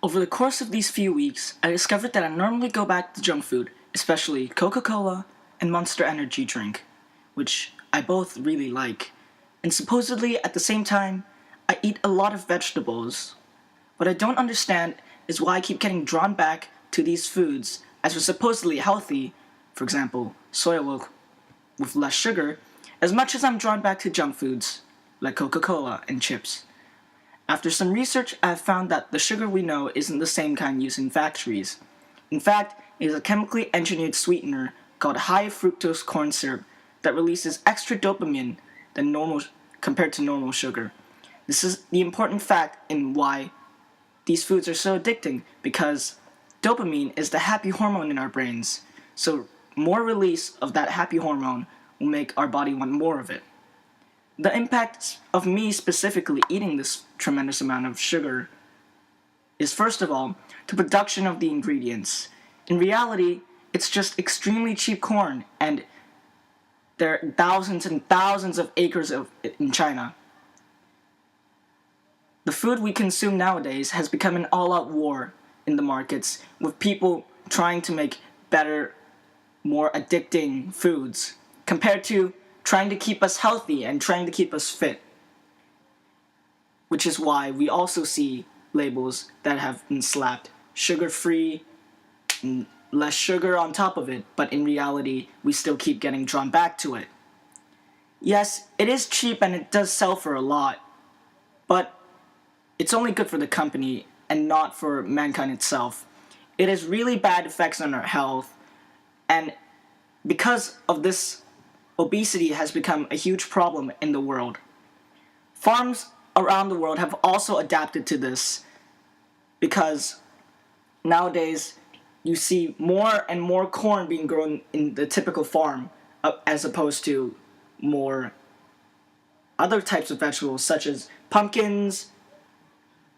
Over the course of these few weeks, I discovered that I normally go back to junk food, especially Coca-Cola and Monster Energy drink, which I both really like. And supposedly, at the same time, I eat a lot of vegetables. What I don't understand is why I keep getting drawn back to these foods as they're supposedly healthy, for example, soy milk with less sugar, as much as I'm drawn back to junk foods like Coca-Cola and chips. After some research, I have found that the sugar we know isn't the same kind used in factories. In fact, it is a chemically engineered sweetener called high fructose corn syrup that releases extra dopamine than normal compared to normal sugar. This is the important fact in why these foods are so addicting, because dopamine is the happy hormone in our brains. So more release of that happy hormone will make our body want more of it. The impact of me specifically eating this tremendous amount of sugar is, first of all, the production of the ingredients. In reality, it's just extremely cheap corn, and there are thousands and thousands of acres of it in China. The food we consume nowadays has become an all-out war in the markets, with people trying to make better, more addicting foods, compared to trying to keep us healthy and trying to keep us fit. Which is why we also see labels that have been slapped sugar-free, and less sugar on top of it, but in reality, we still keep getting drawn back to it. Yes, it is cheap and it does sell for a lot, but it's only good for the company and not for mankind itself. It has really bad effects on our health, and because of this, obesity has become a huge problem in the world. Farms around the world have also adapted to this, because nowadays you see more and more corn being grown in the typical farm, as opposed to more other types of vegetables such as pumpkins,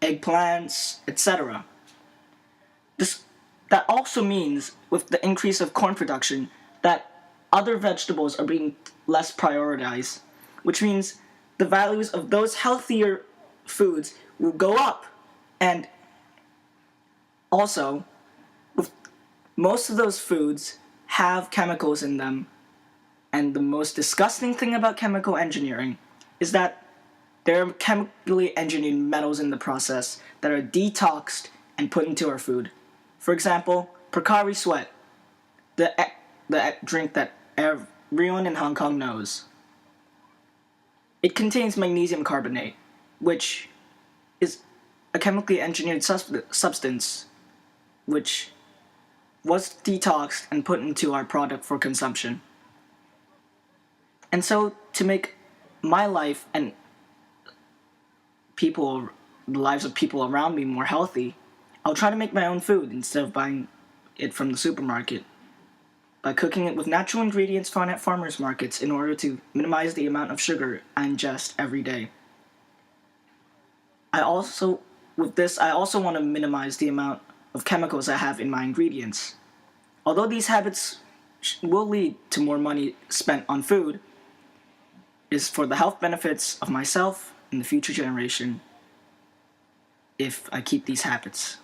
eggplants, etc. That also means, with the increase of corn production, that other vegetables are being less prioritized, which means the values of those healthier foods will go up. And also, most of those foods have chemicals in them, and the most disgusting thing about chemical engineering is that there are chemically engineered metals in the process that are detoxed and put into our food. For example, Pocari Sweat, the drink that everyone in Hong Kong knows. It contains magnesium carbonate, which is a chemically engineered substance which was detoxed and put into our product for consumption. And so, to make my life and the lives of people around me more healthy, I'll try to make my own food instead of buying it from the supermarket, by cooking it with natural ingredients found at farmers markets in order to minimize the amount of sugar I ingest every day. I also want to minimize the amount of chemicals I have in my ingredients. Although these habits will lead to more money spent on food, it is for the health benefits of myself and the future generation if I keep these habits.